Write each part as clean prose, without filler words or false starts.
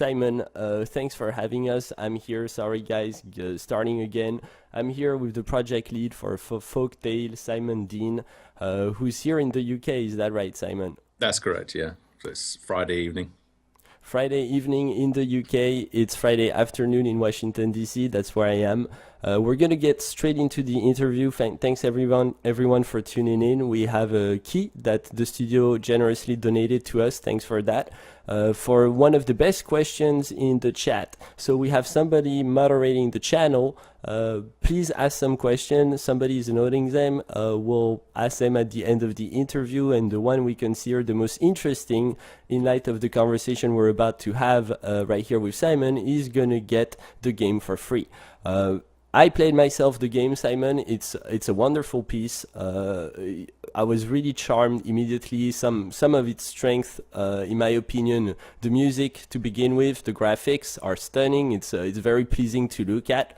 Simon. Thanks for having us. I'm here. Sorry, guys, starting again. I'm here with the project lead for Folktale, Simon Dean, who's here in the UK. Is that right, Simon? That's correct, yeah. So it's Friday evening. Friday evening in the UK. It's Friday afternoon in Washington DC. That's where I am. We're gonna get straight into the interview. Thanks everyone for tuning in. We have a key that the studio generously donated to us. Thanks for that. For one of the best questions in the chat. So we have somebody moderating the channel. Please ask some questions. Somebody is noting them. We'll ask them at the end of the interview, and the one we consider the most interesting in light of the conversation we're about to have right here with Simon is gonna get the game for free. I played myself the game, Simon. It's a wonderful piece. I was really charmed immediately. Some of its strength, in my opinion, the music to begin with, the graphics are stunning. It's very pleasing to look at.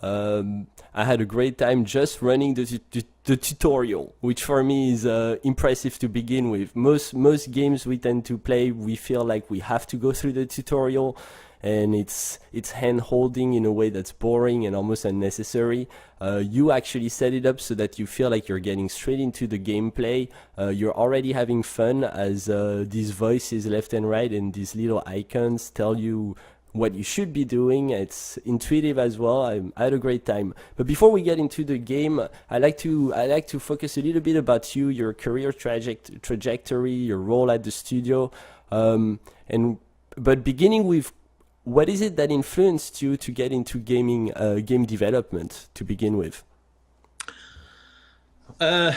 I had a great time just running the tutorial, which for me is impressive to begin with. Most games we tend to play, we feel like we have to go through the tutorial, and it's hand holding in a way that's boring and almost unnecessary. You actually set it up so that you feel like you're getting straight into the gameplay. You're already having fun as these voices left and right and these little icons tell you what you should be doing. It's intuitive as well. I had a great time. But before we get into the game, I like to focus a little bit about you, your career trajectory, your role at the studio, but beginning with, what is it that influenced you to get into game development to begin with? I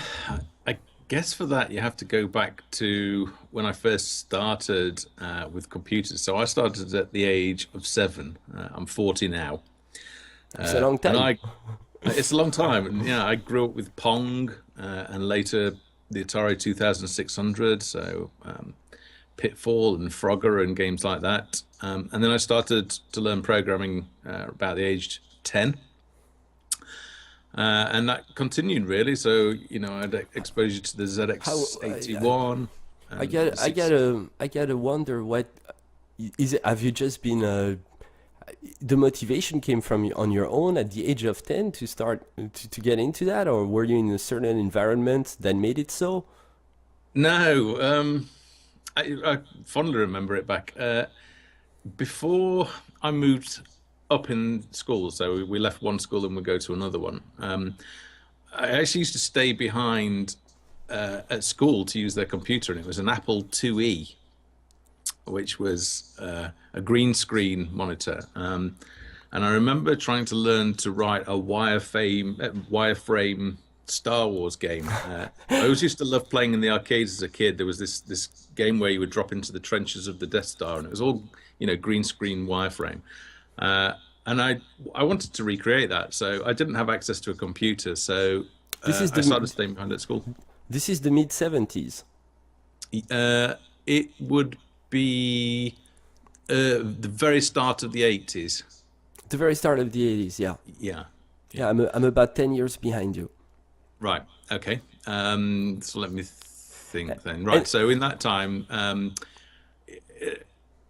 guess for that you have to go back to when I first started with computers. So I started at the age of 7. I'm 40 now. It's a long time. It's a long time. And, yeah, I grew up with Pong and later the Atari 2600. So Pitfall and Frogger and games like that. And then I started to learn programming about the age 10. And that continued really. So, I had exposure to the ZX81. I gotta wonder, what is it? Have you just been the motivation came from on your own at the age of 10 to start to get into that, or were you in a certain environment that made it so? No, I fondly remember it back. Before I moved up in school, so we left one school and we go to another one. I actually used to stay behind at school to use their computer, and it was an Apple IIe, which was a green screen monitor. And I remember trying to learn to write a wireframe Star Wars game. I always used to love playing in the arcades as a kid. There was this game where you would drop into the trenches of the Death Star, and it was all green screen wireframe. And I wanted to recreate that, so I didn't have access to a computer, so I started staying behind at school. This is the mid-70s. It would be the very start of the 80s. The very start of the 80s, yeah. Yeah. Yeah, I'm about 10 years behind you. Right. Okay. So let me think then. Right. So in that time,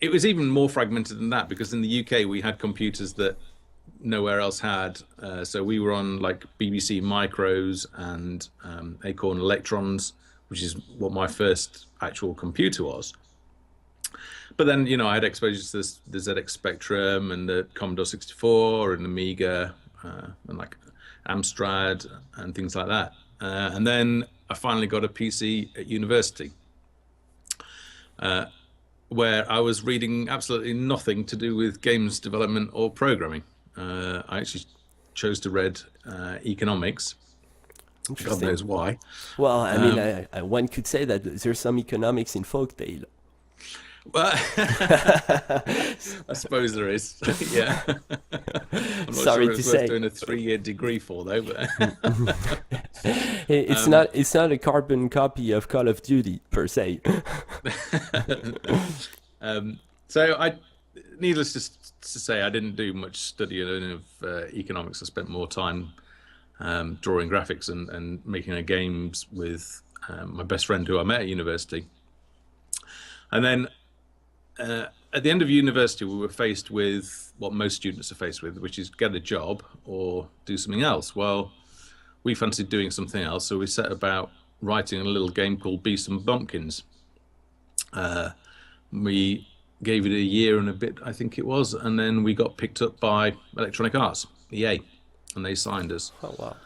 it was even more fragmented than that, because in the UK we had computers that nowhere else had. So we were on like BBC Micros and Acorn Electrons, which is what my first actual computer was. But then, I had exposure to the ZX Spectrum and the Commodore 64 and Amiga and like Amstrad and things like that. And then I finally got a PC at university, where I was reading absolutely nothing to do with games development or programming. I actually chose to read economics. God knows why. Well, I mean, one could say that there's some economics in Folktale. Well, I suppose there is. Yeah. I'm not Sorry sure to it's say. worth doing a 3-year degree for, though. But it's not a carbon copy of Call of Duty per se. So needless to say, I didn't do much studying of economics. I spent more time drawing graphics and making games with my best friend who I met at university. And then at the end of university, we were faced with what most students are faced with, which is get a job or do something else. Well, we fancied doing something else, so we set about writing a little game called Beasts and Bumpkins. We gave it a year and a bit, I think it was, and then we got picked up by Electronic Arts, EA, and they signed us. Oh wow!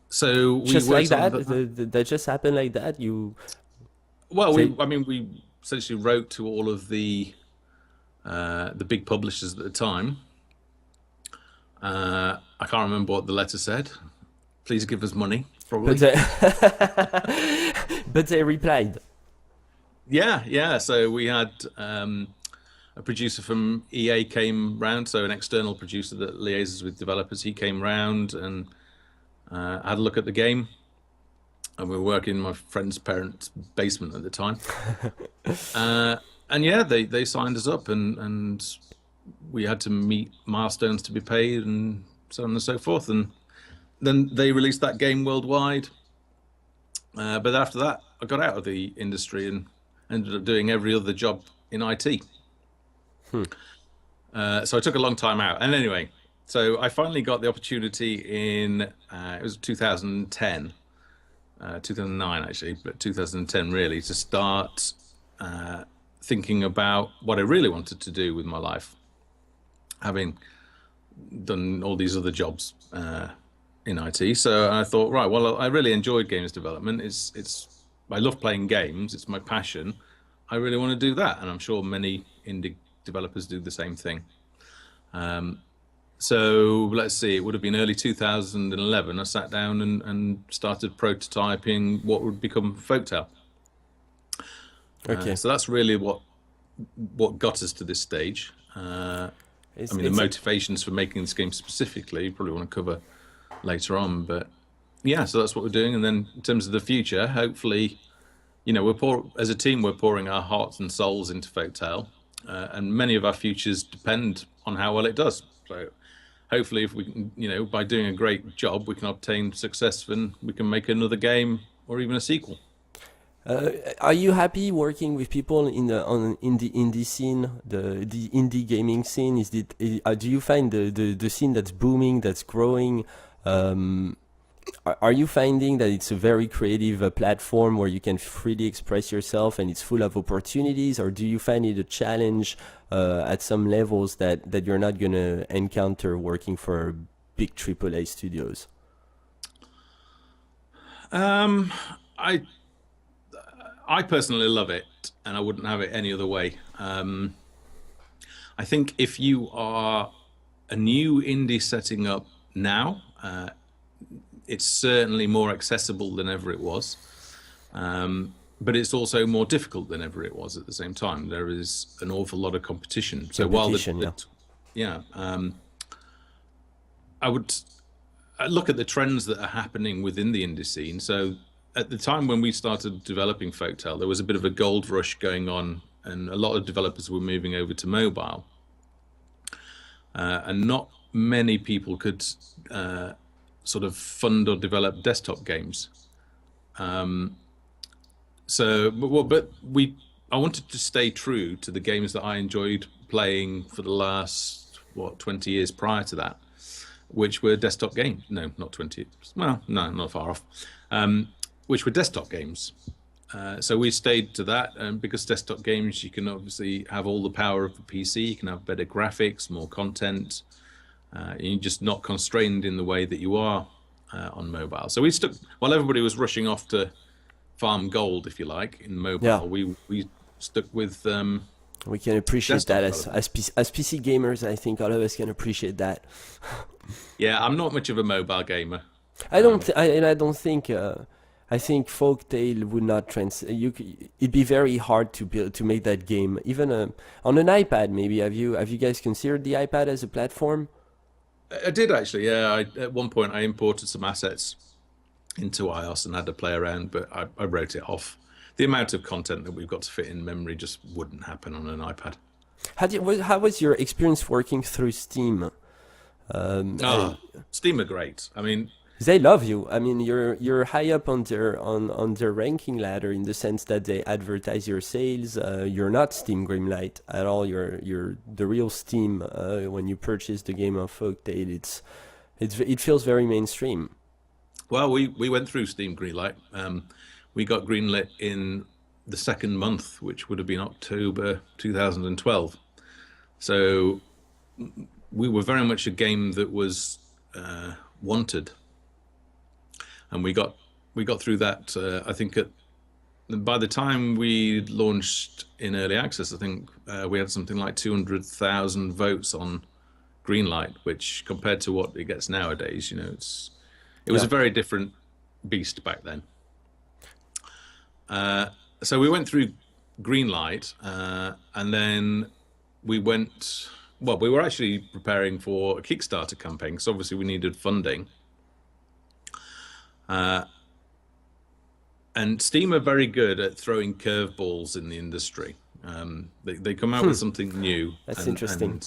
So we Just like worked that, on that just happened like that. well, Say- we essentially wrote to all of the big publishers at the time. I can't remember what the letter said. Please give us money, probably. but but they replied. Yeah. So we had a producer from EA came round, so an external producer that liaises with developers. He came round and had a look at the game. And we were working in my friend's parents' basement at the time. And yeah, they signed us up, and we had to meet milestones to be paid, and so on and so forth. And then they released that game worldwide. But after that, I got out of the industry and ended up doing every other job in IT. So I took a long time out. And anyway, so I finally got the opportunity in, it was 2010, 2009 actually, but 2010 really, to start thinking about what I really wanted to do with my life, having done all these other jobs in IT. So I thought, right, well, I really enjoyed games development. I love playing games. It's my passion. I really want to do that, and I'm sure many indie developers do the same thing. So let's see, it would have been early 2011. I sat down and started prototyping what would become Folktale. Okay. So that's really what got us to this stage. I mean, the motivations for making this game specifically, you probably want to cover later on, but yeah, so that's what we're doing. And then in terms of the future, hopefully, as a team, we're pouring our hearts and souls into Folktale, and many of our futures depend on how well it does. So hopefully, if we can, by doing a great job, we can obtain success and we can make another game or even a sequel. Are you happy working with people in the indie scene, the indie gaming scene? Do you find the scene that's booming, that's growing? Are you finding that it's a very creative platform where you can freely express yourself and it's full of opportunities, or do you find it a challenge at some levels that you're not going to encounter working for big AAA studios? I personally love it, and I wouldn't have it any other way. I think if you are a new indie setting up now, it's certainly more accessible than ever it was, but it's also more difficult than ever it was at the same time. There is an awful lot of competition. So while I would look at the trends that are happening within the indie scene. So at the time when we started developing Folktale, there was a bit of a gold rush going on, and a lot of developers were moving over to mobile, and not many people could sort of fund or develop desktop games. I wanted to stay true to the games that I enjoyed playing for the last 20 years prior to that, which were desktop games. No, not 20. Well, no, not far off. Which were desktop games. So we stayed to that, and because desktop games, you can obviously have all the power of the PC, you can have better graphics, more content, you're just not constrained in the way that you are on mobile. So we stuck, while everybody was rushing off to farm gold, if you like, in mobile, we stuck with we can appreciate that as PC gamers. I think all of us can appreciate that. Yeah, I'm not much of a mobile gamer. I don't think I think Folktale would not it'd be very hard to make that game, even on an iPad. Maybe have you guys considered the iPad as a platform? I did actually. Yeah, at one point I imported some assets into iOS and had to play around, but I wrote it off. The amount of content that we've got to fit in memory just wouldn't happen on an iPad. How was your experience working through Steam? Steam are great. I mean, They love you. I mean, you're high up on their ranking ladder in the sense that they advertise your sales. You're not Steam Greenlight at all. You're the real Steam. When you purchase the game of Folktale, it feels very mainstream. Well, we went through Steam Greenlight. We got greenlit in the second month, which would have been October 2012. So we were very much a game that was wanted, and we got through that. I think by the time we launched in early access, I think we had something like 200,000 votes on Greenlight, which compared to what it gets nowadays, it was Yeah. a very different beast back then. So we went through Greenlight, and then we went. Well, we were actually preparing for a Kickstarter campaign because obviously we needed funding. And Steam are very good at throwing curveballs in the industry. They come out with something new. That's interesting.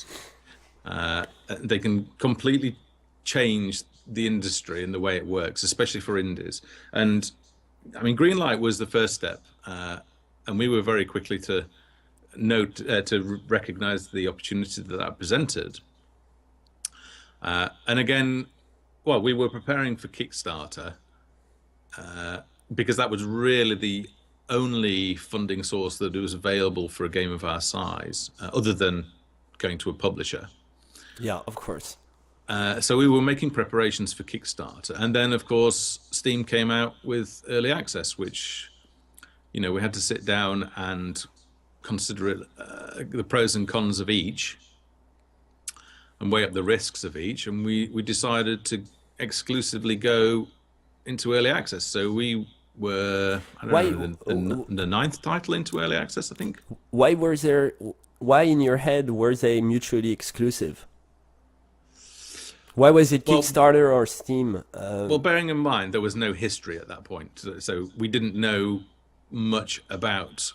They can completely change the industry and the way it works, especially for indies. And I mean, Greenlight was the first step, and we were very quickly to recognize the opportunity that presented. And again, well, we were preparing for Kickstarter because that was really the only funding source that was available for a game of our size, other than going to a publisher. Yeah, of course. So we were making preparations for Kickstarter, and then of course Steam came out with early access, which we had to sit down and consider it, the pros and cons of each, and weigh up the risks of each, and we decided to exclusively go into early access. So we were, I don't know, the ninth title into early access, I think. Why in your head were they mutually exclusive? Why was it Kickstarter or Steam? Well, bearing in mind there was no history at that point, so we didn't know much about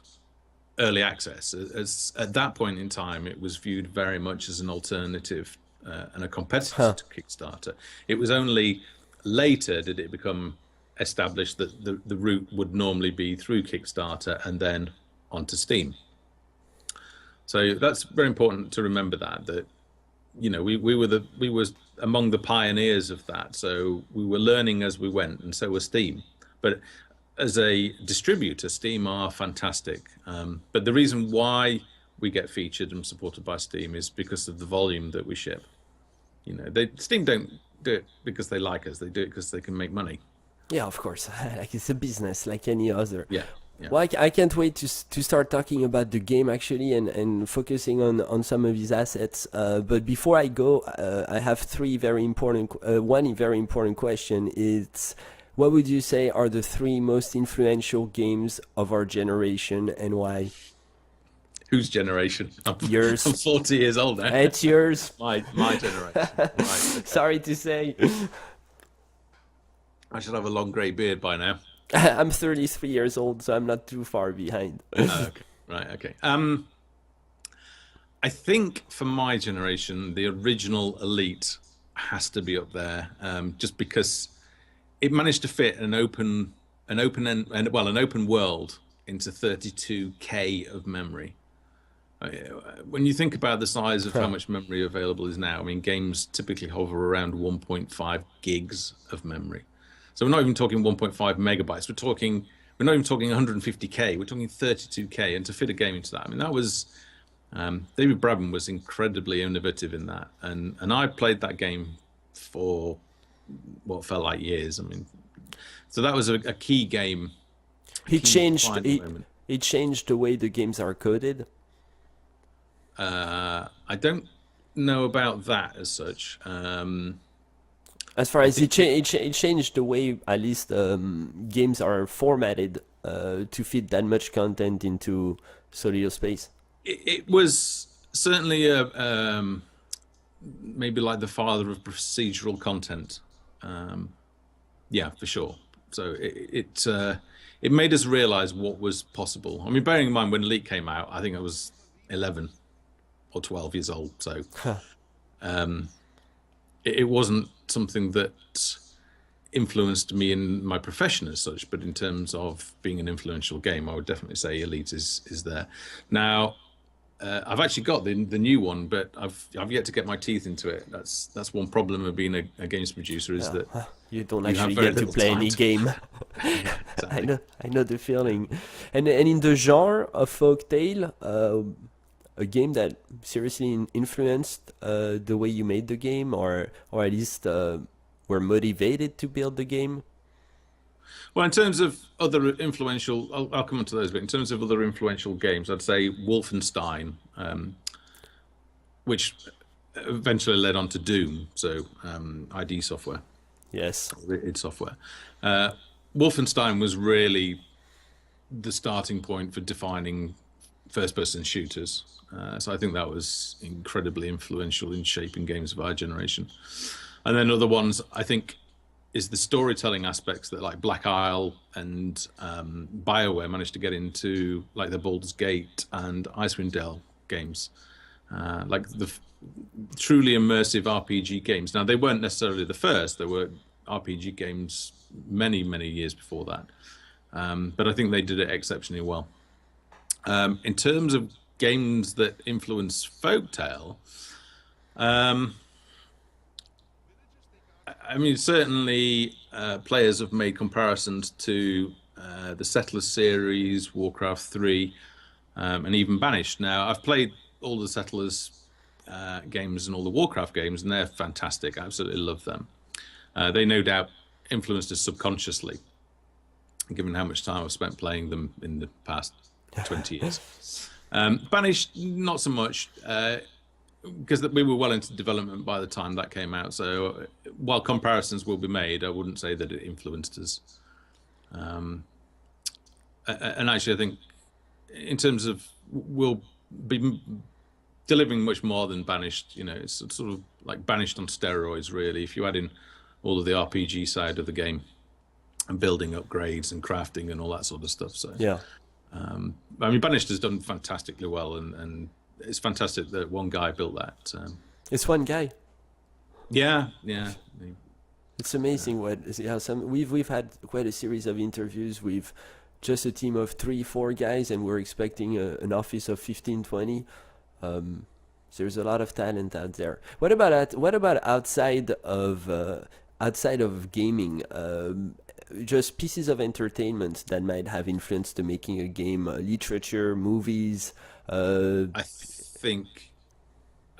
early access. As at that point in time, it was viewed very much as an alternative and a competitor to Kickstarter. It was only later did it become established that the route would normally be through Kickstarter and then onto Steam. So that's very important to remember that we were among the pioneers of that. So we were learning as we went, and so was Steam. But as a distributor, Steam are fantastic. But the reason why we get featured and supported by Steam is because of the volume that we ship. Steam don't do it because they like us. They do it because they can make money. Yeah, of course. Like it's a business like any other. Yeah. Yeah. Well, I can't wait to start talking about the game actually and focusing on some of these assets. But before I go, I have one very important question. It's what would you say are the three most influential games of our generation and why? Whose generation? Yours. I'm 40 years old now. It's yours. My generation. Right, okay. Sorry to say. I should have a long grey beard by now. I'm 33 years old, so I'm not too far behind. Okay. Right. Okay. I think for my generation, the original Elite has to be up there, just because it managed to fit an open world into 32K of memory. When you think about the size of how much memory available is now, I mean, games typically hover around 1.5 gigs of memory. So we're not even talking 1.5 megabytes. We're not even talking 150K. We're talking 32K, and to fit a game into that, I mean, that was David Braben was incredibly innovative in that, and I played that game for what felt like years. I mean, so that was a key game. It changed the way the games are coded. I don't know about that as such. As far as it changed the way at least games are formatted to fit that much content into so little space. It was certainly maybe like the father of procedural content. Yeah, for sure. So it made us realize what was possible. I mean, bearing in mind when Elite came out, I think I was 11 or 12 years old. So it wasn't something that influenced me in my profession as such, but in terms of being an influential game, I would definitely say Elite is there. Now, I've actually got the new one, but I've yet to get my teeth into it. That's one problem of being a games producer is that you don't you actually have very get to little play time any to- game. Yeah, exactly. I know the feeling. And in the genre of folktale, a game that seriously influenced the way you made the game, or at least were motivated to build the game. Well, in terms of other influential, I'll come on to those, but in terms of other influential games, I'd say Wolfenstein, which eventually led on to Doom, so ID Software, Yes. id Software. Wolfenstein was really the starting point for defining first-person shooters. So I think that was incredibly influential in shaping games of our generation. And then other ones, I think, is the storytelling aspects that like Black Isle and BioWare managed to get into, like the Baldur's Gate and Icewind Dale games, like the truly immersive RPG games. Now, they weren't necessarily the first. There were RPG games many, many years before that. But I think they did it exceptionally well. In terms of games that influence folktale, I mean, certainly players have made comparisons to the Settlers series, Warcraft 3, and even Banished. Now, I've played all the Settlers games and all the Warcraft games, and they're fantastic. I absolutely love them. They no doubt influenced us subconsciously, given how much time I've spent playing them in the past 20 years. Banished, not so much, because we were well into development by the time that came out. So while comparisons will be made, I wouldn't say that it influenced us. And actually, I think in terms of we'll be delivering much more than Banished. You know, it's sort of like Banished on steroids, really. If you add in all of the RPG side of the game and building upgrades and crafting and all that sort of stuff. So Yeah. I mean, Banished has done fantastically well, and it's fantastic that one guy built that. It's one guy. Yeah. It's amazing we've had quite a series of interviews with just a team of 3-4 guys, and we're expecting an office of 15-20. There's a lot of talent out there. What about outside of gaming? Just pieces of entertainment that might have influenced the making a game, literature, movies. I think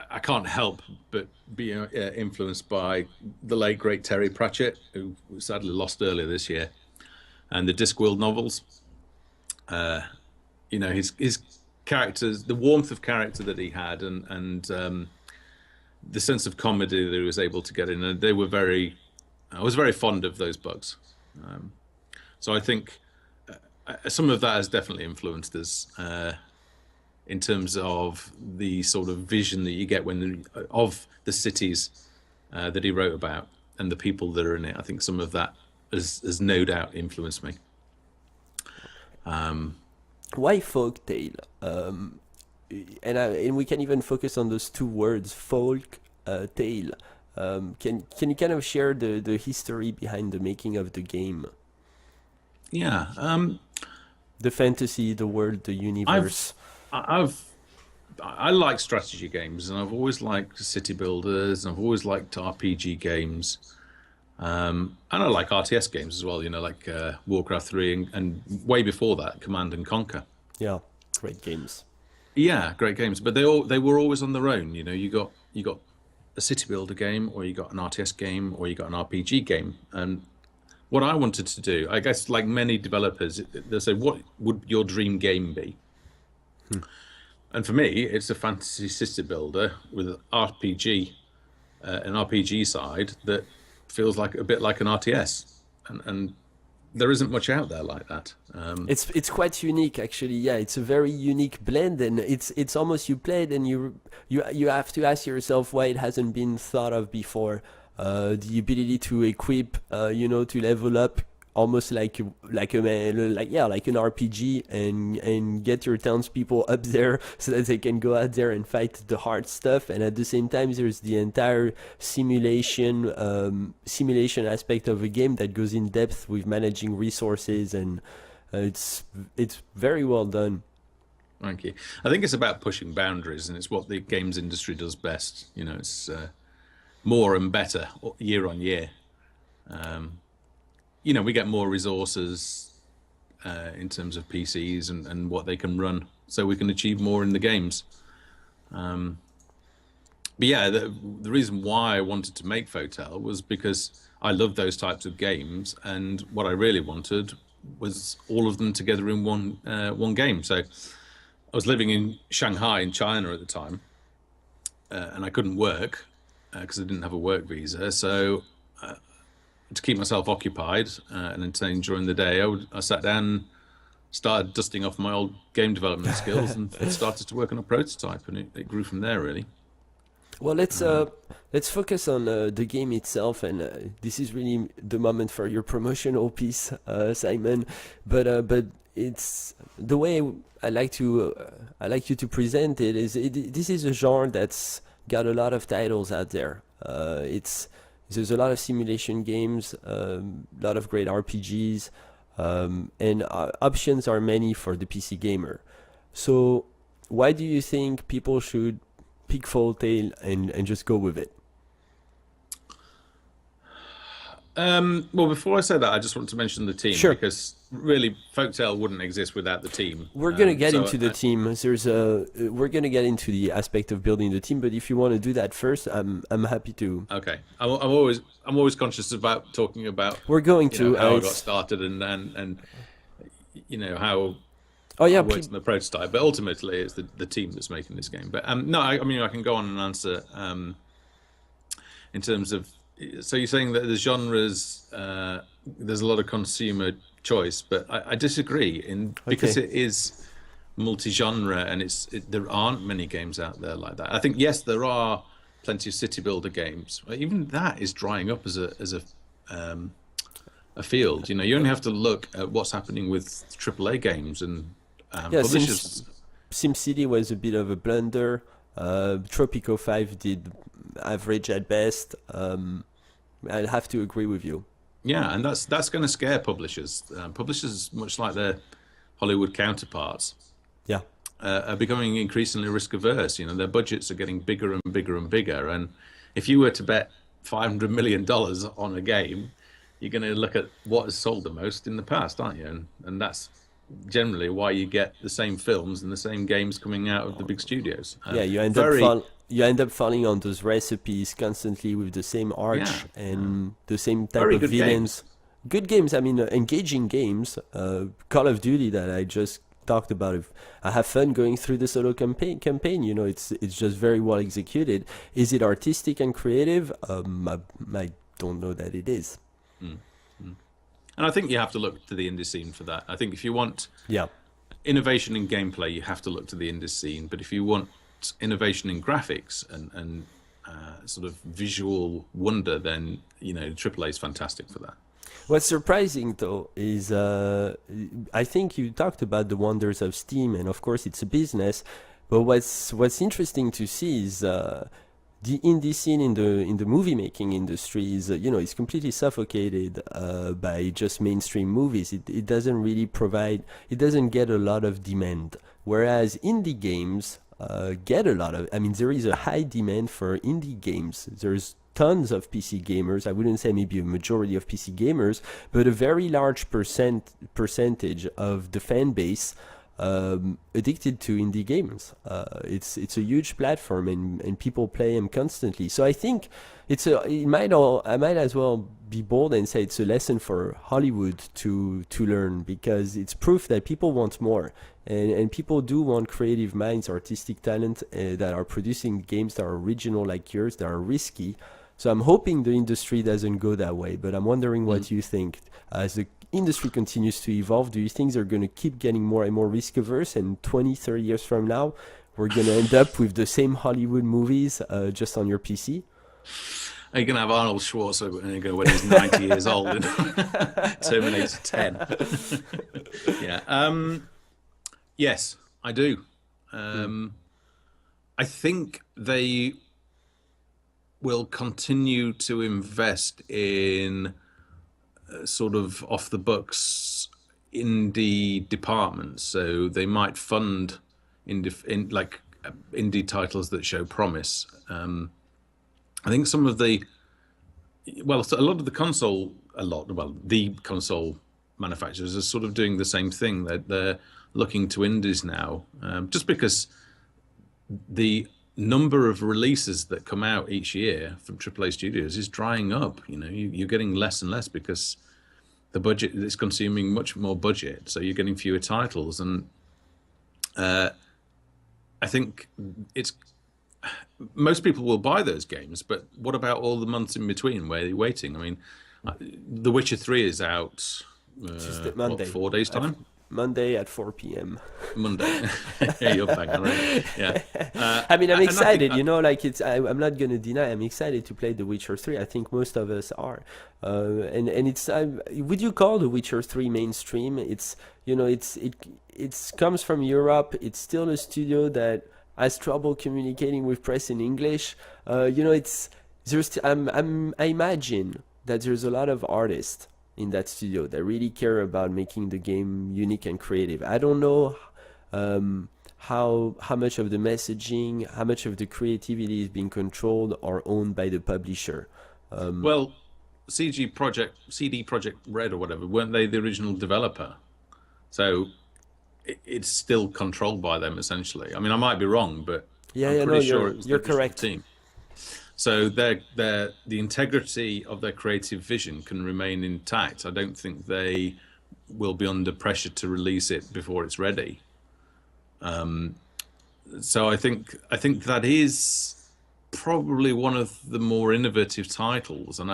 I can't help but be influenced by the late great Terry Pratchett, who sadly lost earlier this year, and the Discworld novels. You know, his characters, the warmth of character that he had, and the sense of comedy that he was able to get in, and I was very fond of those books. So I think some of that has definitely influenced us in terms of the sort of vision that you get of the cities that he wrote about and the people that are in it. I think some of that has no doubt influenced me. Why folktale? And we can even focus on those two words, folk, tale. Can you kind of share the history behind the making of the game? Yeah. The fantasy, the world, the universe. I like strategy games, and I've always liked city builders, and I've always liked RPG games, and I like RTS games as well. You know, like Warcraft 3, and way before that, Command and Conquer. Yeah, great games. Yeah, great games, but they were always on their own. You know, you got a city builder game, or you got an RTS game, or you got an RPG game. And what I wanted to do, I guess, like many developers, they say, what would your dream game be? And for me, it's a fantasy city builder with an RPG side that feels like a bit like an RTS, and there isn't much out there like that. It's quite unique, actually. Yeah, it's a very unique blend, and it's almost you play it and you have to ask yourself why it hasn't been thought of before. The ability to equip, to level up almost like an RPG, and get your townspeople up there so that they can go out there and fight the hard stuff. And at the same time, there's the entire simulation aspect of a game that goes in depth with managing resources, and it's very well done. Thank you. I think it's about pushing boundaries, and it's what the games industry does best. You know, it's more and better year on year. You know, we get more resources in terms of PCs and what they can run, so we can achieve more in the games. But yeah, the reason why I wanted to make Fotel was because I love those types of games, and what I really wanted was all of them together in one game. So I was living in Shanghai in China at the time, and I couldn't work because I didn't have a work visa. So to keep myself occupied and entertained during the day, I sat down, started dusting off my old game development skills, and started to work on a prototype, and it grew from there, really. Well, let's focus on the game itself, and this is really the moment for your promotional piece, Simon. But it's the way I like you to present it. This is a genre that's got a lot of titles out there. There's a lot of simulation games, a lot of great RPGs, and options are many for the PC gamer. So why do you think people should pick Fotel and just go with it? Well, before I say that, I just want to mention the team. Sure. Because really, Folktale wouldn't exist without the team. We're gonna get into the team. We're gonna get into the aspect of building the team, but if you want to do that first, I'm happy to. Okay, I'm always conscious about talking about. We're going to how I got started and you know how. Oh yeah, I worked on the prototype, but ultimately it's the team that's making this game. But no, I mean I can go on and answer in terms of. So you're saying that the genres, there's a lot of consumer choice, but I disagree because it is multi-genre, and there aren't many games out there like that. I think yes, there are plenty of city builder games. Even that is drying up as a field. You know, you only have to look at what's happening with AAA games and publishers. SimCity was a bit of a blunder. Tropico 5 did average at best. I'll have to agree with you. Yeah, and that's going to scare publishers. Publishers, much like their Hollywood counterparts, are becoming increasingly risk averse. You know, their budgets are getting bigger and bigger and bigger. And if you were to bet $500 million on a game, you're going to look at what has sold the most in the past, aren't you? And that's generally why you get the same films and the same games coming out of the big studios. You end up falling on those recipes constantly with the same art and the same type of villains. Good games, I mean, engaging games. Call of Duty that I just talked about. I have fun going through the solo campaign. You know, it's just very well executed. Is it artistic and creative? I don't know that it is. And I think you have to look to the indie scene for that. I think if you want innovation in gameplay, you have to look to the indie scene. But if you want innovation in graphics and sort of visual wonder, then you know AAA is fantastic for that. What's surprising though is I think you talked about the wonders of Steam, and of course it's a business. But what's interesting to see is the indie scene in the movie making industry is is completely suffocated by just mainstream movies. It doesn't really it doesn't get a lot of demand, whereas indie games get a lot of. I mean, there is a high demand for indie games. There's tons of PC gamers. I wouldn't say maybe a majority of PC gamers, but a very large percentage of the fan base addicted to indie games. It's a huge platform, and people play them constantly. So I think I might as well be bold and say it's a lesson for Hollywood to learn, because it's proof that people want more, and people do want creative minds, artistic talent that are producing games that are original like yours, that are risky. So I'm hoping the industry doesn't go that way, but I'm wondering what you think. As the industry continues to evolve, do you think they're going to keep getting more and more risk averse, and 20, 30 years from now, we're going to end up with the same Hollywood movies just on your PC? Are you going to have Arnold Schwarzenegger when he's 90 years old in Terminator 10? Yeah. Yes, I do. I think they will continue to invest in sort of off the books indie departments. So they might fund indie titles that show promise. I think some of the console manufacturers are sort of doing the same thing. They're looking to indies now, just because the number of releases that come out each year from AAA studios is drying up. You're getting less and less because the budget is consuming much more budget, so you're getting fewer titles. And I think most people will buy those games, but what about all the months in between where you're waiting? I mean, The Witcher 3 is out Monday. 4 days time? Monday at 4 p.m. Monday. Yeah, you're bang on it. Yeah. I mean, I'm excited, I'm not going to deny I'm excited to play The Witcher 3. I think most of us are. And it's, would you call The Witcher 3 mainstream? It comes from Europe. It's still a studio that has trouble communicating with press in English. I imagine that there's a lot of artists in that studio that really care about making the game unique and creative. I don't know how much of the messaging, how much of the creativity is being controlled or owned by the publisher. Well, CD Projekt Red or whatever, weren't they the original developer? So it's still controlled by them essentially. I mean, I might be wrong, but I'm pretty sure you're correct. Team. So the integrity of their creative vision can remain intact. I don't think they will be under pressure to release it before it's ready. So I think that is probably one of the more innovative titles, and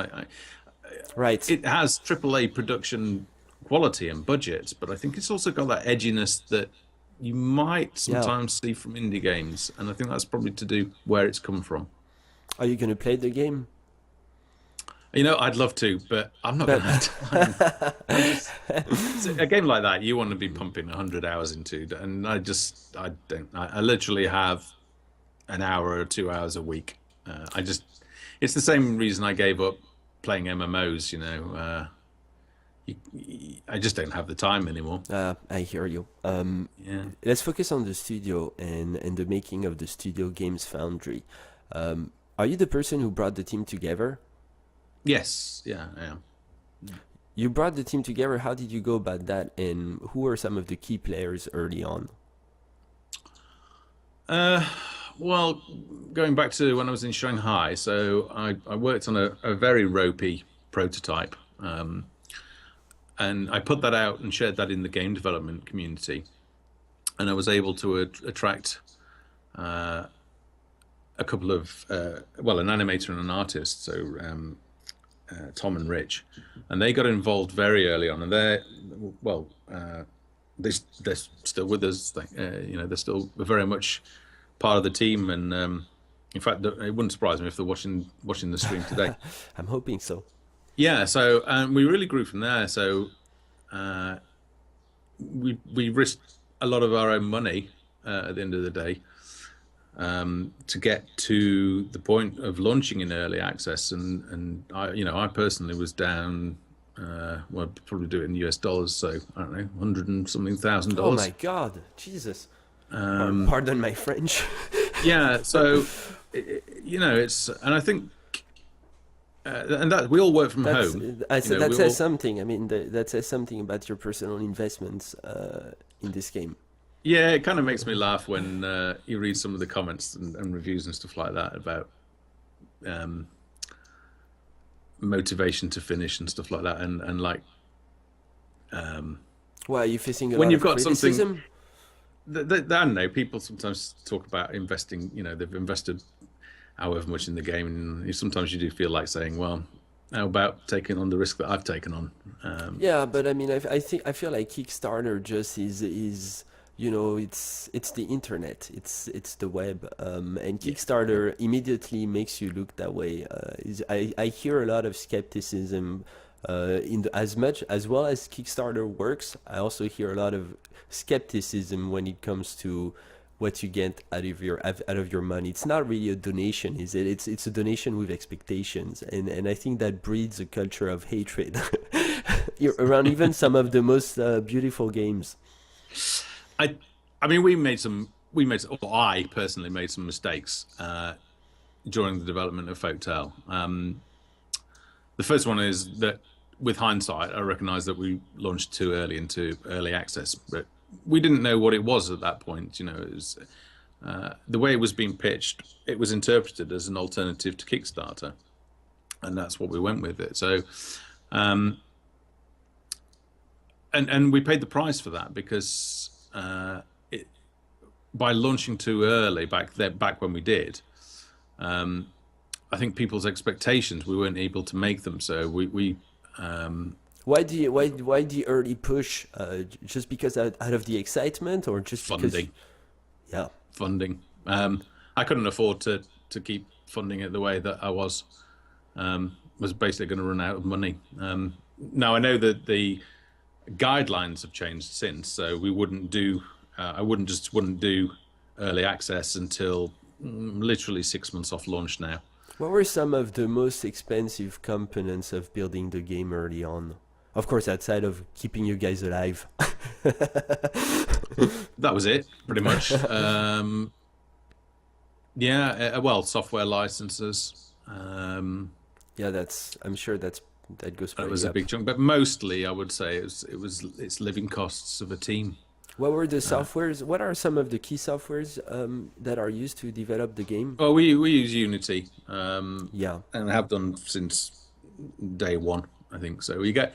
right. It has AAA production quality and budget, but I think it's also got that edginess that you might sometimes see from indie games, and I think that's probably to do where it's come from. Are you going to play the game? I'd love to, but I'm not going to have time. A game like that, you want to be pumping 100 hours into, and I don't. I literally have an hour or 2 hours a week. It's the same reason I gave up playing MMOs. I just don't have the time anymore. I hear you. Let's focus on the studio and the making of the studio games Foundry. Are you the person who brought the team together? Yes, yeah, I am. You brought the team together. How did you go about that, and who are some of the key players early on? Well, going back to when I was in Shanghai, so I worked on a very ropey prototype, and I put that out and shared that in the game development community, and I was able to attract a couple of an animator and an artist, so Tom and Rich, and they got involved very early on, and they're still with us. They're still very much part of the team, and in fact, it wouldn't surprise me if they're watching the stream today. I'm hoping so. Yeah, so we really grew from there. So we risked a lot of our own money at the end of the day to get to the point of launching in early access, and I personally was down. I'd probably do it in US dollars, so I don't know, $100,000. Oh my God, Jesus! Pardon my French. Yeah, so it's, and I think. And that we all work from home. That says something. I mean, that says something about your personal investments in this game. Yeah, it kind of makes me laugh when you read some of the comments and reviews and stuff like that about motivation to finish and stuff like that, and like. Well, are you facing a when lot you've of got criticism? something. I don't know. People sometimes talk about investing. They've invested however much in the game, and sometimes you do feel like saying, well, how about taking on the risk that I've taken on? Yeah, but I mean, I feel like Kickstarter just is it's the internet, it's the web, and Yeah. Kickstarter immediately makes you look that way. I hear a lot of skepticism as much as well as Kickstarter works. I also hear a lot of skepticism when it comes to what you get out of your money. It's not really a donation, is it? It's a donation with expectations, and I think that breeds a culture of hatred around even some of the most beautiful games. I mean, or I personally made some mistakes during the development of Folktale. The first one is that, with hindsight, I recognise that we launched too early into early access, but we didn't know what it was at that point. It was the way it was being pitched. It was interpreted as an alternative to Kickstarter, and that's what we went with it. So, and we paid the price for that because by launching too early back when we did, I think people's expectations, we weren't able to make them. So we why the early push? Just because out of the excitement, or just because? funding. Yeah. Funding. I couldn't afford to keep funding it the way that I was basically going to run out of money. Now I know that the guidelines have changed since, so we wouldn't do. I wouldn't do early access until literally 6 months off launch now. What were some of the most expensive components of building the game early on? Of course, outside of keeping you guys alive. That was it, pretty much. Yeah, well, software licenses. Yeah, I'm sure that goes That pretty was a up. big chunk, but mostly I would say it's living costs of a team. What were the softwares? What are some of the key softwares that are used to develop the game? Well, we use Unity, Yeah. and have done since day one, I think. So you get.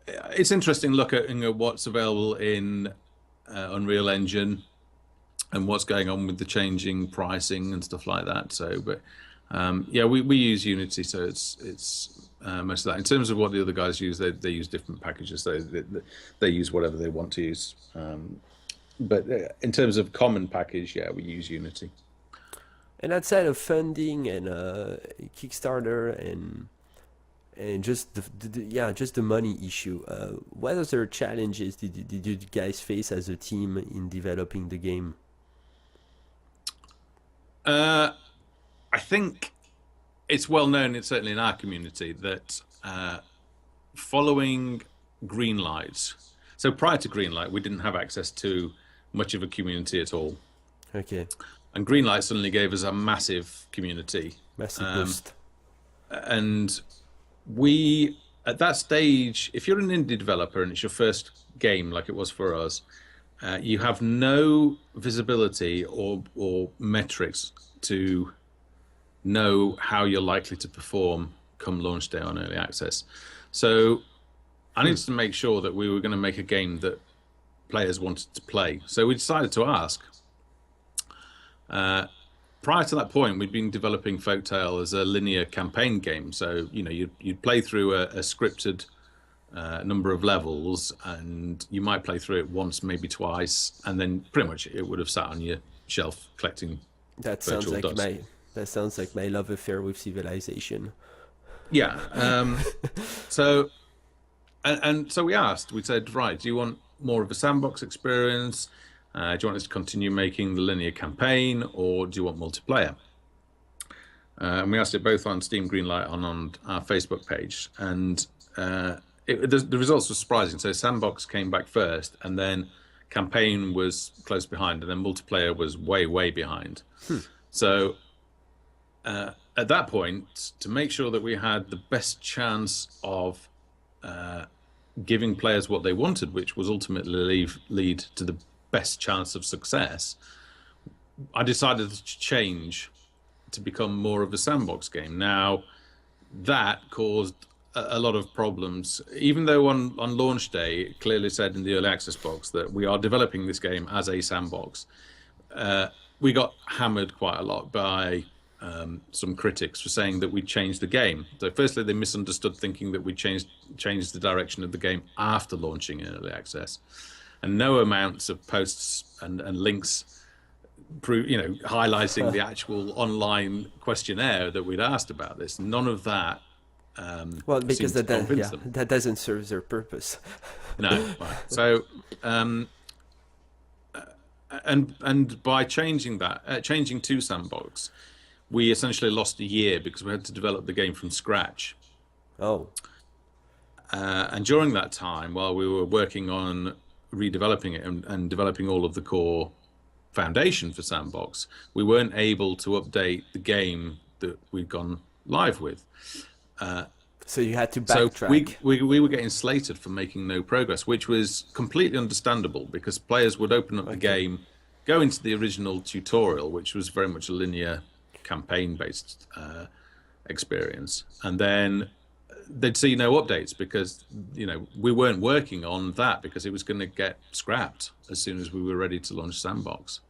It's interesting looking at what's available in Unreal Engine and what's going on with the changing pricing and stuff like that. So, but yeah, we use Unity, so it's most of that. In terms of what the other guys use, they use different packages. They use whatever they want to use. But in terms of common package, yeah, we use Unity. And outside of funding and Kickstarter and just just the money issue, what other challenges did you guys face as a team in developing the game? I think it's well known, it's certainly in our community, that following green lights. So prior to green light, we didn't have access to much of a community at all. Okay, And green light suddenly gave us a massive community. massive boost. And we, at that stage, if you're an indie developer and it's your first game, like it was for us, you have no visibility or metrics to know how you're likely to perform come launch day on early access. So I needed to make sure that we were going to make a game that players wanted to play. So we decided to ask. Prior to that point, we'd been developing Folktale as a linear campaign game. So you'd play through a scripted number of levels, and you might play through it once, maybe twice, and then pretty much it would have sat on your shelf collecting That sounds virtual like dust. my love affair with Civilization. Yeah. So we asked. We said, right, do you want more of a sandbox experience? Do you want us to continue making the linear campaign, or do you want multiplayer? And we asked it both on Steam Greenlight and on our Facebook page, and the results were surprising. So sandbox came back first, and then campaign was close behind, and then multiplayer was way behind. So at that point, to make sure that we had the best chance of giving players what they wanted, which was ultimately lead to the best chance of success, I decided to change to become more of a sandbox game. Now, that caused a lot of problems, even though on launch day it clearly said in the early access box that we are developing this game as a sandbox. We got hammered quite a lot by some critics for saying that we changed the game. So firstly, they misunderstood, thinking that we changed the direction of the game after launching in early access. and no amounts of posts and links, highlighting the actual online questionnaire that we'd asked about this. None of that Well, because seemed to convince them. that doesn't serve their purpose. No, right. So, and by changing that, changing to sandbox, we essentially lost a year because we had to develop the game from scratch. Oh, And during that time, while we were working on redeveloping it and developing all of the core foundation for sandbox, we weren't able to update the game that we'd gone live with. so you had to So backtrack. we were getting slated for making no progress, which was completely understandable because players would open up the game, go into the original tutorial, which was very much a linear campaign-based experience, and then they'd see no updates because we weren't working on that because it was going to get scrapped as soon as we were ready to launch sandbox.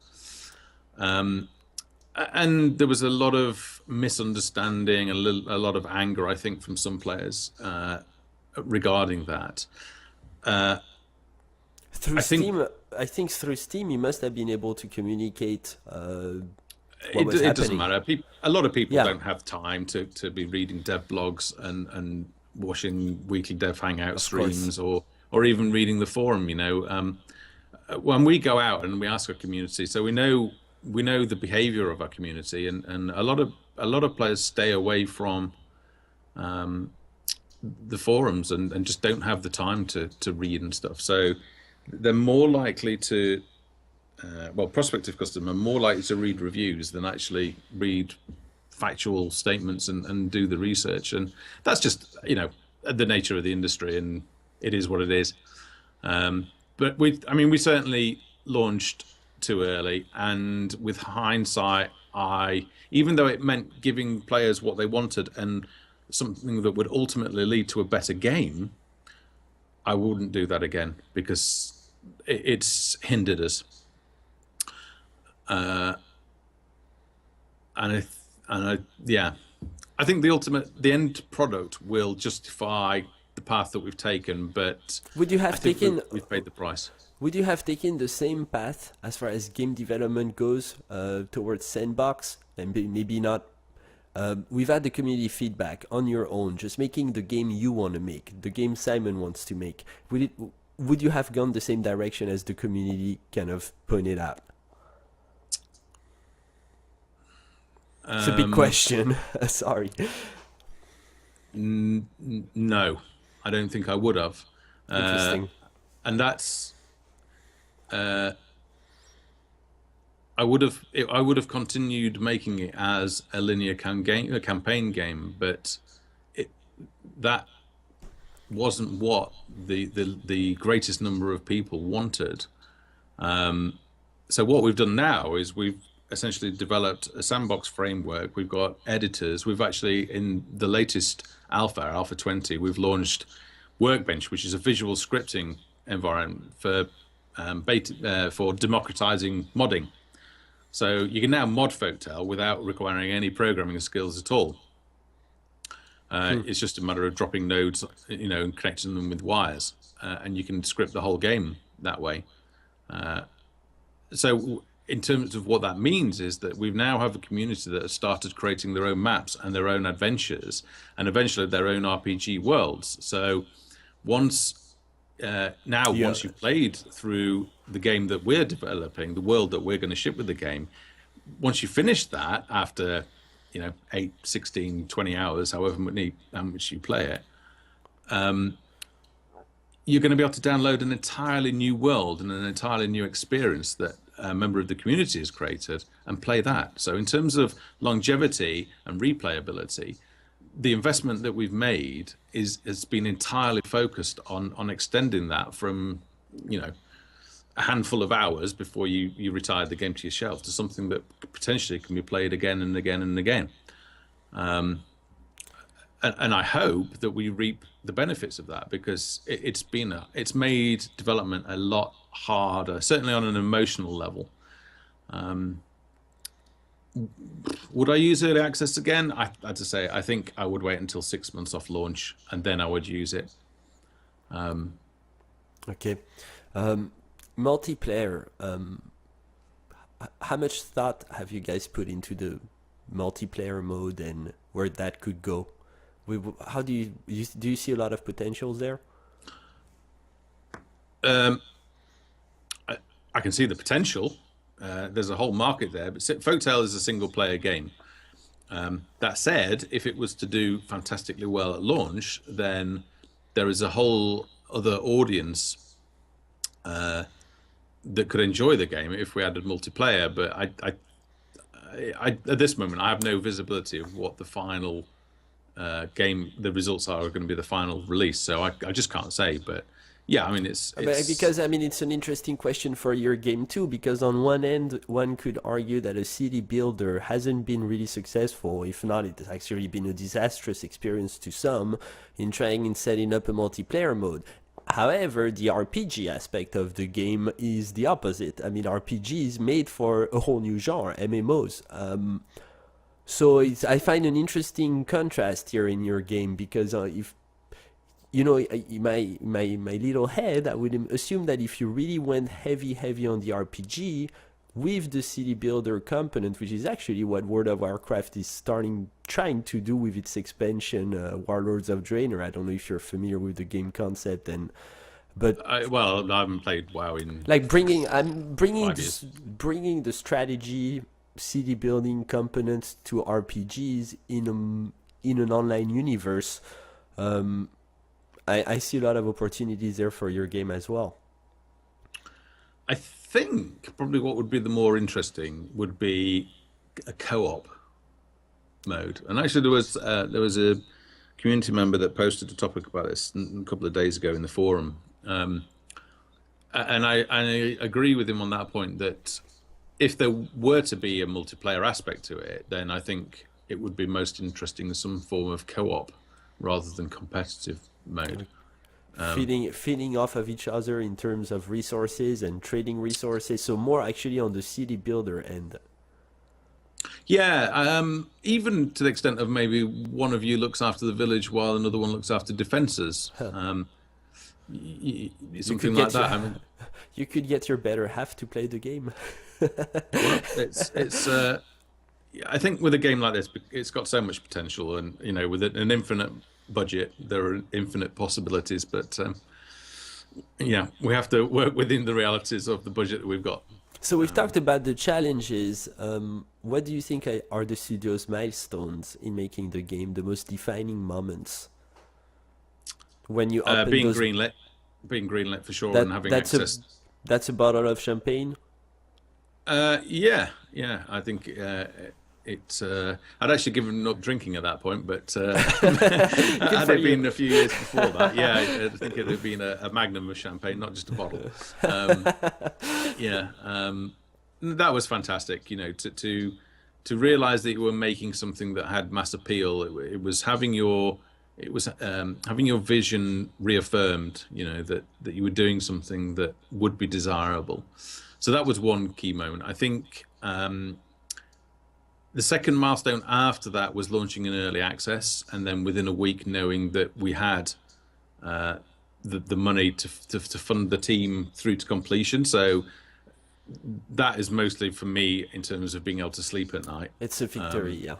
And there was a lot of misunderstanding, a lot of anger, I think, from some players regarding that. Through Steam, I think through Steam, you must have been able to communicate what was happening. It doesn't matter. A lot of people don't have time to be reading dev blogs and watching weekly dev hangout streams or even reading the forum. When we go out and we ask our community, so we know the behavior of our community, and a lot of players stay away from the forums and just don't have the time to read and stuff. So they're more likely to prospective customers are more likely to read reviews than actually read factual statements and do the research. And that's just the nature of the industry, and it is what it is. But we certainly launched too early, and with hindsight, even though it meant giving players what they wanted and something that would ultimately lead to a better game, I wouldn't do that again because it's hindered us. I think the end product will justify the path that we've taken, but we've paid the price. Would you have taken the same path as far as game development goes towards sandbox, and maybe not? We've had the community feedback on your own, just making the game you want to make, the game Simon wants to make. Would you have gone the same direction as the community kind of pointed out? It's a big question. Sorry. No, I don't think I would have. Interesting. And that's. I would have continued making it as a linear campaign game, but that wasn't what the greatest number of people wanted. So what we've done now is we've essentially developed a sandbox framework. We've got editors. We've actually, in the latest Alpha 20, we've launched Workbench, which is a visual scripting environment for democratizing modding. So you can now mod Folktale without requiring any programming skills at all. It's just a matter of dropping nodes, and connecting them with wires, and you can script the whole game that way. So in terms of what that means is that we now have a community that has started creating their own maps and their own adventures, and eventually their own RPG worlds. So once you've played through the game that we're developing, the world that we're going to ship with the game, once you finish that after 8, 16, 20 hours, however much you play it, you're going to be able to download an entirely new world and an entirely new experience that a member of the community has created and play that. So in terms of longevity and replayability, the investment that we've made has been entirely focused on extending that from a handful of hours before you retire the game to your shelf to something that potentially can be played again and again and again. And I hope that we reap the benefits of that, because it's made development a lot harder, certainly on an emotional level. Would I use early access again? I have to say, I think I would wait until 6 months off launch and then I would use it. Okay. multiplayer. How much thought have you guys put into the multiplayer mode and where that could go? How do you see a lot of potentials there? Um, I can see the potential. There's a whole market there, but Folktale is a single player game. That said, if it was to do fantastically well at launch, then there is a whole other audience that could enjoy the game if we added multiplayer. But at this moment, I have no visibility of what the final the results are going to be the final release. So I just can't say. But yeah, I mean, because I mean it's an interesting question for your game too. Because on one end, one could argue that a city builder hasn't been really successful. If not, it has actually been a disastrous experience to some in trying and setting up a multiplayer mode. However, the RPG aspect of the game is the opposite. I mean, RPGs made for a whole new genre, MMOs. So I find an interesting contrast here in your game because if you know, in my little head, I would assume that if you really went heavy on the RPG with the city builder component, which is actually what World of Warcraft is trying to do with its expansion, Warlords of Draenor. I don't know if you're familiar with the game concept, but I haven't played WoW in like bringing 5 years. bringing the strategy city building components to RPGs in an online universe. I see a lot of opportunities there for your game as well. I think probably what would be the more interesting would be a co-op mode. And actually, there was a community member that posted a topic about this a couple of days ago in the forum, and I agree with him on that point that if there were to be a multiplayer aspect to it, then I think it would be most interesting in some form of co-op rather than competitive mode. Feeding off of each other in terms of resources and trading resources, so more actually on the city builder end. Yeah, even to the extent of maybe one of you looks after the village while another one looks after defenses. Something like that. I mean, you could get your better half to play the game. Well, it's I think with a game like this, it's got so much potential, and you know, with an infinite budget, there are infinite possibilities. But yeah, we have to work within the realities of the budget that we've got. So we've talked about the challenges. What do you think are the studio's milestones in making the game, the most defining moments? When you being greenlit for sure, and having access. That's a bottle of champagne. Yeah. I think it's. I'd actually given up drinking at that point, but had it been a few years before that, yeah, I think it would have been a magnum of champagne, not just a bottle. That was fantastic. You know, to realize that you were making something that had mass appeal. It was having your vision reaffirmed. You know, that you were doing something that would be desirable. So that was one key moment. I think the second milestone after that was launching in early access, and then within a week knowing that we had the money to fund the team through to completion. So that is mostly for me in terms of being able to sleep at night. It's a victory, yeah.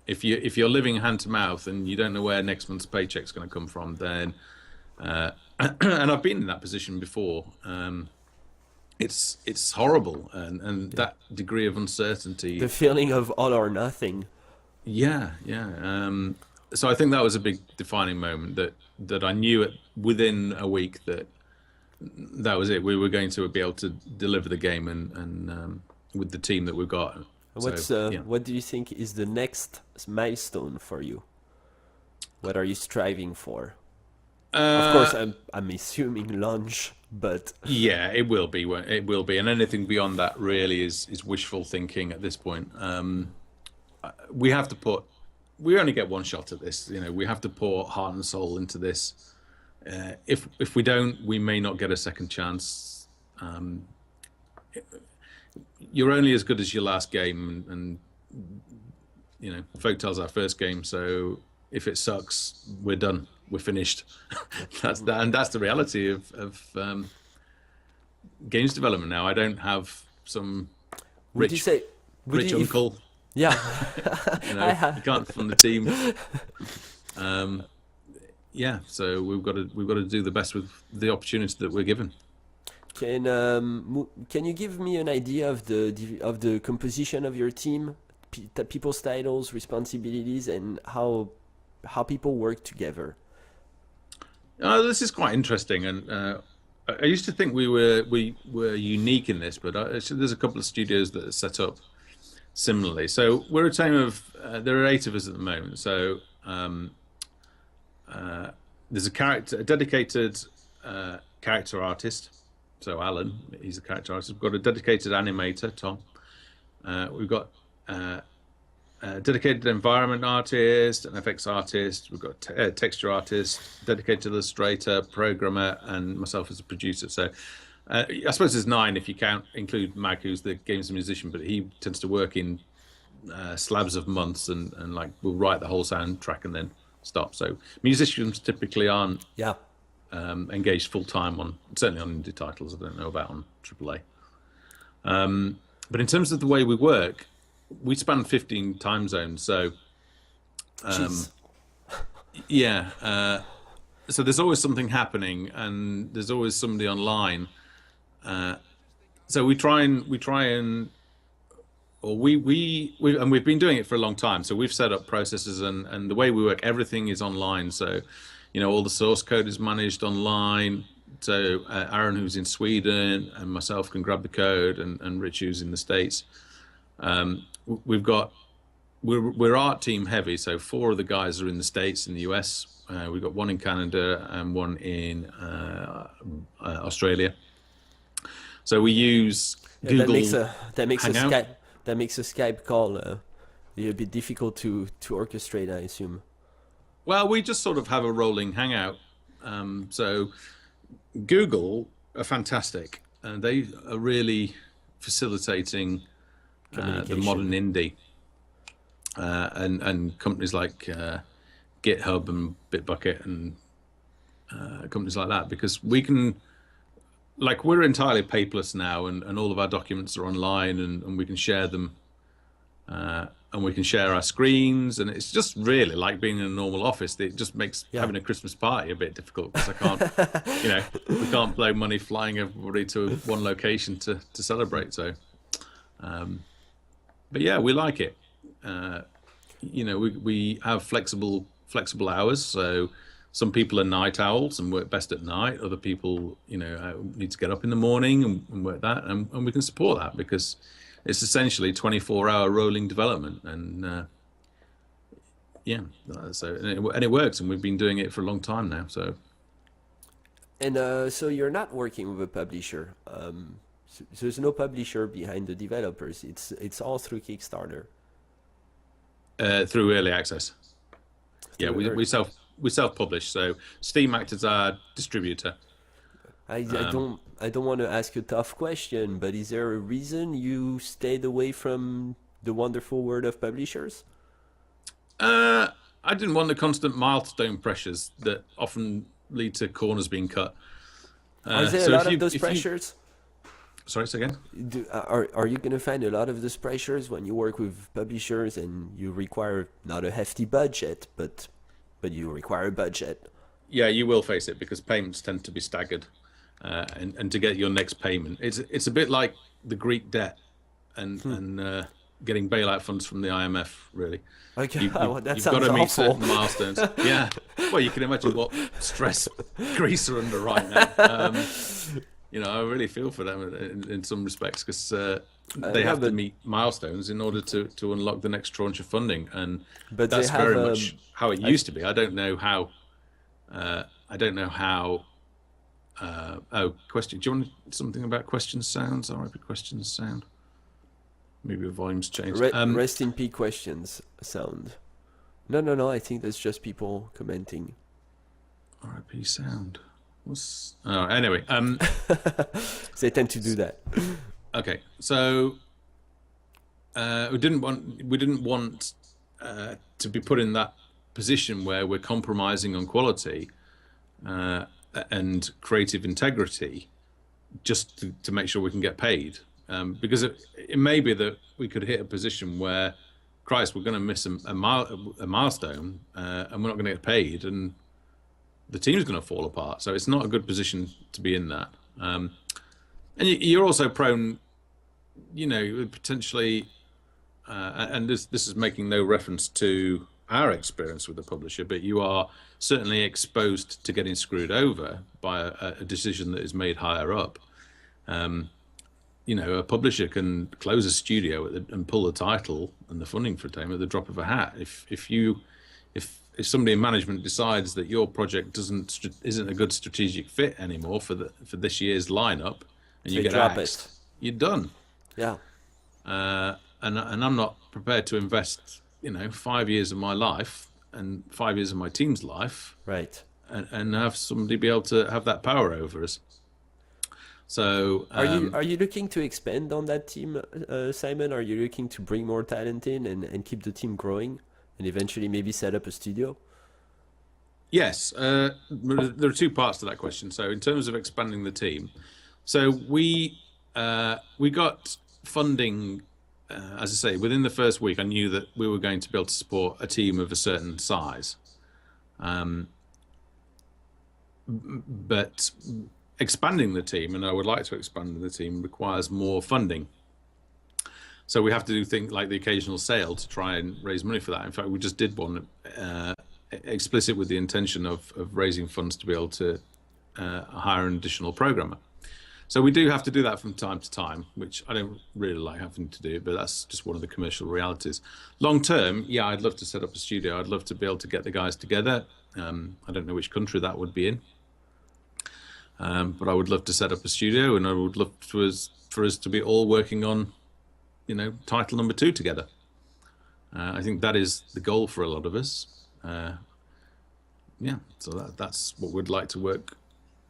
If you're living hand to mouth and you don't know where next month's paycheck's going to come from, then and I've been in that position before. It's horrible, and that degree of uncertainty. The feeling of all or nothing. Yeah. So I think that was a big defining moment that I knew within a week that was it. We were going to be able to deliver the game and with the team that we've got. What do you think is the next milestone for you? What are you striving for? Of course, I'm assuming launch, but yeah, it will be. It will be, and anything beyond that really is wishful thinking at this point. We have to put. We only get one shot at this. You know, we have to pour heart and soul into this. If we don't, we may not get a second chance. You're only as good as your last game, and you know, Folktale's our first game, so if it sucks, we're done. We're finished. That's the reality of games development now. I don't have some Would you rich say? Would you, uncle. yeah. You I know, you can't fund the team. Yeah, so we've got to do the best with the opportunity that we're given. Can you give me an idea of the composition of your team, people's titles, responsibilities, and how people work together? This is quite interesting, and I used to think we were unique in this, but there's a couple of studios that are set up similarly. So we're a team of there are 8 of us at the moment. So there's a dedicated character artist. So Alan, he's a character artist. We've got a dedicated animator, Tom. We've got a dedicated environment artist, an FX artist. We've got a texture artist, dedicated illustrator, programmer, and myself as a producer. So I suppose there's 9 if you include Mag, who's the games musician, but he tends to work in slabs of months and like we'll write the whole soundtrack and then stop. So musicians typically aren't engaged full time on, certainly on indie titles. I don't know about on AAA. But in terms of the way we work, we span 15 time zones. So yeah, so there's always something happening and there's always somebody online. So we try and or and we've been doing it for a long time. So we've set up processes and the way we work, everything is online. So, you know, all the source code is managed online. So Aaron, who's in Sweden, and myself can grab the code, and Rich, who's in the States. We're art team heavy. So 4 of the guys are in the States, in the US. We've got 1 in Canada and 1 in Australia. So we use Google. That makes a Skype call a bit difficult to orchestrate, I assume. Well, we just sort of have a rolling hangout. So Google are fantastic, and they are really facilitating the modern indie, and companies like GitHub and Bitbucket and companies like that, because we can. Like, we're entirely paperless now, and all of our documents are online, and we can share them, and we can share our screens, and it's just really like being in a normal office. It just makes having a Christmas party a bit difficult, because I can't, you know, we can't blow money flying everybody to one location to celebrate. So, but yeah, we like it. You know, we have flexible hours, so. Some people are night owls and work best at night. Other people, you know, need to get up in the morning and work that. And we can support that because it's essentially 24-hour rolling development. And yeah, so and it works. And we've been doing it for a long time now. So. And so you're not working with a publisher. So there's no publisher behind the developers. It's all through Kickstarter. Through early access. Yeah, we self-publish, so Steam acts as our distributor. I don't want to ask a tough question, but is there a reason you stayed away from the wonderful world of publishers? I didn't want the constant milestone pressures that often lead to corners being cut. Are there a lot of those pressures? Sorry, say again? Are you going to find a lot of those pressures when you work with publishers and you require not a hefty budget, but you require a budget? Yeah, you will face it because payments tend to be staggered, and to get your next payment, it's a bit like the Greek debt and getting bailout funds from the IMF. Really, okay, you've got to meet certain milestones. Yeah, well, you can imagine what stress Greece are under right now. You know, I really feel for them in some respects because they have to meet milestones in order to unlock the next tranche of funding, and that's very much how it used to be. I don't know how. Oh, question. Do you want something about questions sounds? RIP questions sound. Maybe the volume's changed. Rest in peace questions sound. No. I think that's just people commenting. RIP sound. Anyway. They tend to do that. Okay, so we didn't want to be put in that position where we're compromising on quality and creative integrity just to make sure we can get paid. Because it may be that we could hit a position where, Christ, we're going to miss a milestone, and we're not going to get paid, and the team's going to fall apart. So it's not a good position to be in that. And you're also prone, potentially, and this is making no reference to our experience with the publisher, but you are certainly exposed to getting screwed over by a decision that is made higher up. A publisher can close a studio and pull the title and the funding for a time at the drop of a hat. If somebody in management decides that your project isn't a good strategic fit anymore for this year's lineup, and you get axed, you're done. Yeah. And I'm not prepared to invest 5 years of my life and 5 years of my team's life, right, and have somebody be able to have that power over us. So are you looking to expand on that team, Simon? Are you looking to bring more talent in and keep the team growing and eventually maybe set up a studio? Yes, there are two parts to that question. So in terms of expanding the team, so we got funding, as I say, within the first week. I knew that we were going to be able to support a team of a certain size, but expanding the team, and I would like to expand the team, requires more funding. So we have to do things like the occasional sale to try and raise money for that. In fact, we just did one explicit with the intention of raising funds to be able to hire an additional programmer. So we do have to do that from time to time, which I don't really like having to do, but that's just one of the commercial realities. Long term, yeah, I'd love to set up a studio. I'd love to be able to get the guys together. I don't know which country that would be in. But I would love to set up a studio, and I would love for us to be all working on, title number 2 together. I think that is the goal for a lot of us. So that's what we'd like to work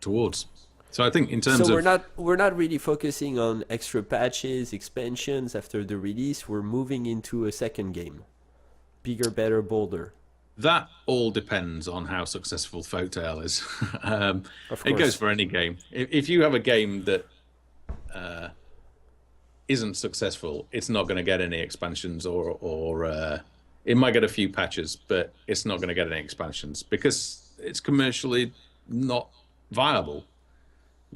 towards. So I think in terms of we're not really focusing on extra patches, expansions after the release. We're moving into a second game, bigger, better, bolder. That all depends on how successful Folktale is. Of course. It goes for any game. If you have a game that isn't successful, it's not going to get any expansions, or it might get a few patches, but it's not going to get any expansions because it's commercially not viable.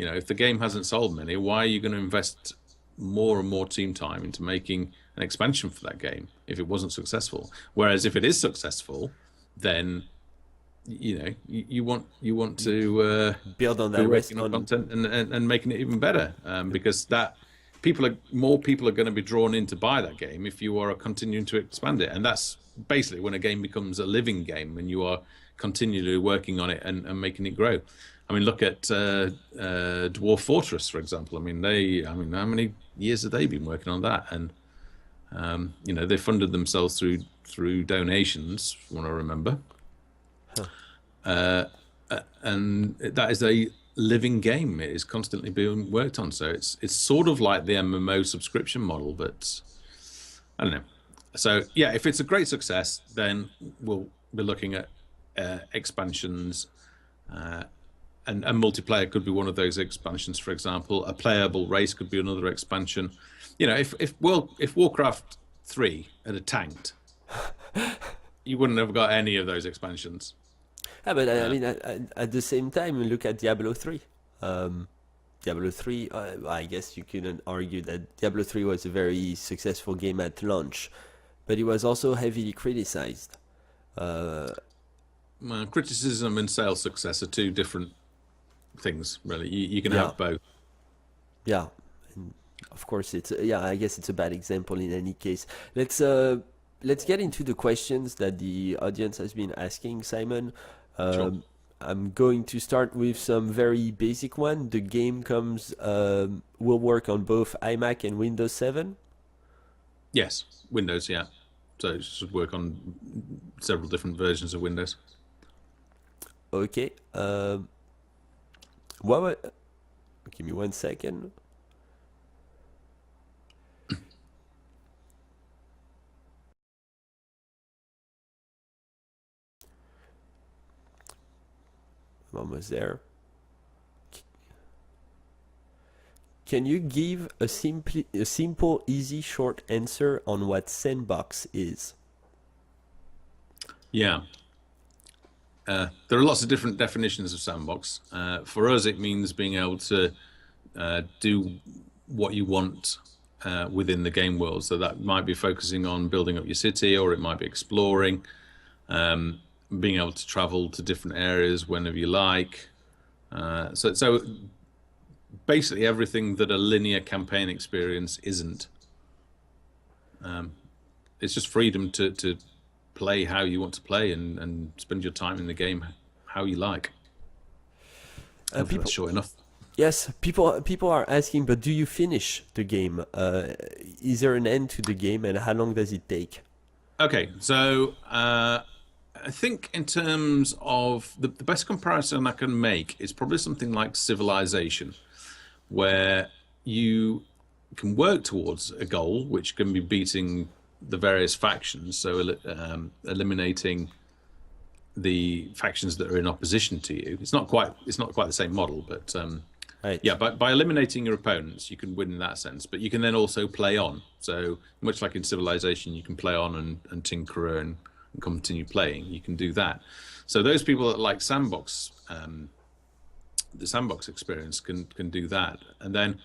If the game hasn't sold many, why are you going to invest more and more team time into making an expansion for that game if it wasn't successful? Whereas if it is successful, then you want to build on that content and making it even better, because that more people are going to be drawn in to buy that game if you are continuing to expand it. And that's basically when a game becomes a living game and you are continually working on it and making it grow. I mean, look at Dwarf Fortress, for example. How many years have they been working on that? And they funded themselves through donations, from what I remember. And that is a living game. It is constantly being worked on. So it's sort of like the MMO subscription model, but I don't know. So yeah, if it's a great success, then we'll be looking at expansions. And multiplayer could be one of those expansions, for example. A playable race could be another expansion. If Warcraft 3 had tanked, you wouldn't have got any of those expansions. Yeah, but I mean, at the same time, look at Diablo 3. Diablo 3, I guess you couldn't argue that Diablo 3 was a very successful game at launch, but it was also heavily criticized. Criticism and sales success are two different things, really. You can have both. Yeah, and of course I guess it's a bad example in any case. Let's get into the questions that the audience has been asking, Simon. Sure. I'm going to start with some very basic one. The game will work on both iMac and Windows 7? Yes, Windows, yeah. So it should work on several different versions of Windows. Okay. Give me 1 second. I'm almost there. Can you give a simple, easy, short answer on what sandbox is? Yeah. There are lots of different definitions of sandbox. For us, it means being able to do what you want within the game world. So that might be focusing on building up your city, or it might be exploring, being able to travel to different areas whenever you like. So basically everything that a linear campaign experience isn't. It's just freedom to play how you want to play and spend your time in the game how you like. Hopefully that's short enough. Yes, people are asking, but do you finish the game? Is there an end to the game, and how long does it take? Okay, so I think in terms of the best comparison I can make is probably something like Civilization, where you can work towards a goal, which can be beating the various factions, so eliminating the factions that are in opposition to you. It's not quite the same model, but Right. yeah, by eliminating your opponents, you can win in that sense. But you can then also play on. So much like in Civilization, you can play on and tinker and continue playing. You can do that. So those people that like sandbox, the sandbox experience can do that. And then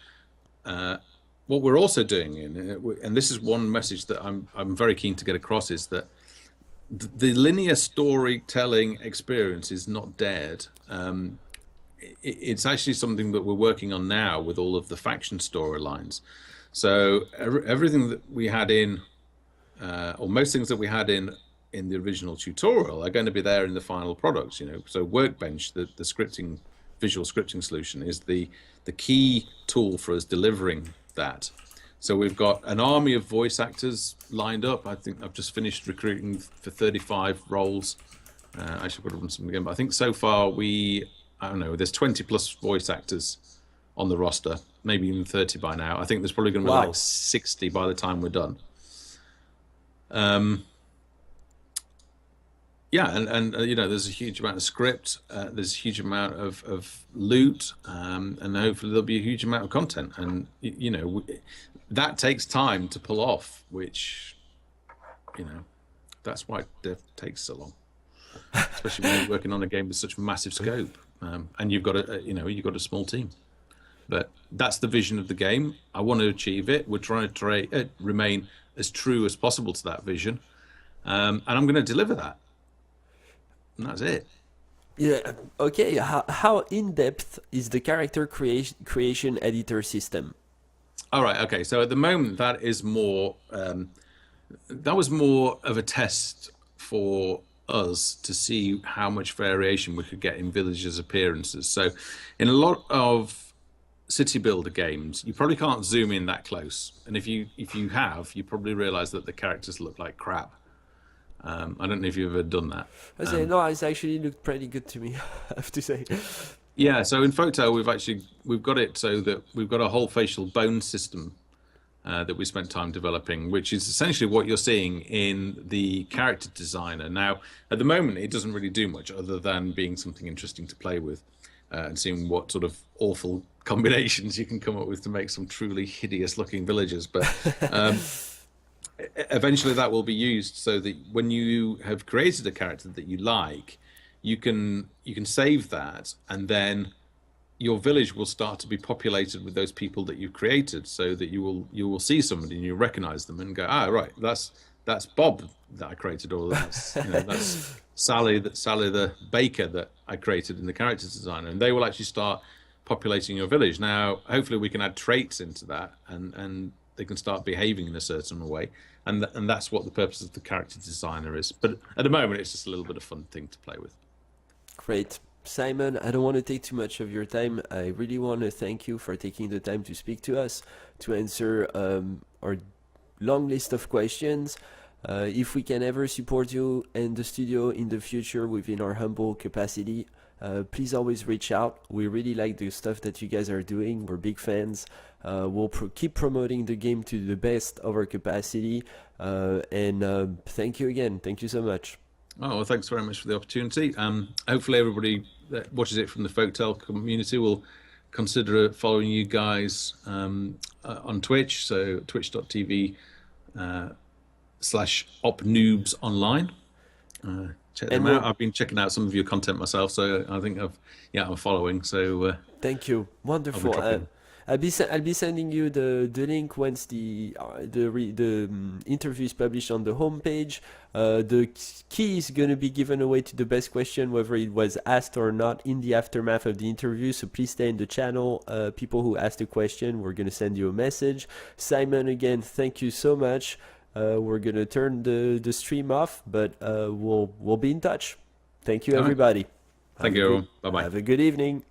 what we're also doing and this is one message that I'm very keen to get across, is that the linear storytelling experience is not dead. It's actually something that we're working on now with all of the faction storylines. So everything that we had in, or most things that we had in the original tutorial are going to be there in the final product. So Workbench, the scripting, visual scripting solution, is the key tool for us delivering that. So we've got an army of voice actors lined up. I think I've just finished recruiting for 35 roles. I should put them some again, but I think so far I don't know, there's 20 plus voice actors on the roster, maybe even 30 by now. I think there's probably going to be like 60 by the time we're done. Yeah, and there's a huge amount of script, there's a huge amount of loot, and hopefully there'll be a huge amount of content. And that takes time to pull off, which that's why dev takes so long, especially when you're working on a game with such massive scope, and you've got a small team. But that's the vision of the game. I want to achieve it. We're trying to remain as true as possible to that vision, and I'm going to deliver that. And that's it. Yeah. Okay. How in depth is the character creation editor system? All right. Okay. So at the moment, that is more. That was more of a test for us to see how much variation we could get in villagers' appearances. So, in a lot of city builder games, you probably can't zoom in that close, and if you have, you probably realize that the characters look like crap. I don't know if you've ever done that. I say no, it's actually looked pretty good to me, I have to say. Yeah, so in Photo we've got it so that we've got a whole facial bone system that we spent time developing, which is essentially what you're seeing in the character designer. Now, at the moment, it doesn't really do much other than being something interesting to play with and seeing what sort of awful combinations you can come up with to make some truly hideous looking villagers. But eventually that will be used so that when you have created a character that you like, you can save that, and then your village will start to be populated with those people that you've created, so that you will see somebody and you recognize them and go, right, that's Bob that I created, or that's Sally the baker that I created in the character designer, and they will actually start populating your village. Now, hopefully we can add traits into that, and they can start behaving in a certain way, and that's what the purpose of the character designer is. But at the moment, it's just a little bit of fun thing to play with. Great. Simon, I don't want to take too much of your time. I really want to thank you for taking the time to speak to us, to answer our long list of questions. If we can ever support you and the studio in the future within our humble capacity, please always reach out. We really like the stuff that you guys are doing. We're big fans. We'll keep promoting the game to the best of our capacity. And thank you again. Thank you so much. Oh, well, thanks very much for the opportunity. Hopefully everybody that watches it from the Folktale community will consider following you guys on Twitch, so twitch.tv /opnoobsonline. Check them out. I've been checking out some of your content myself, so I think I'm following. So thank you. Wonderful. I'll be sending you the link once the interview is published on the homepage. The key is going to be given away to the best question, whether it was asked or not, in the aftermath of the interview. So please stay in the channel. People who asked a question, we're going to send you a message. Simon, again, thank you so much. We're going to turn the stream off, but we'll be in touch. Thank you, everybody. Thank you, everyone. Bye-bye. Have a good evening.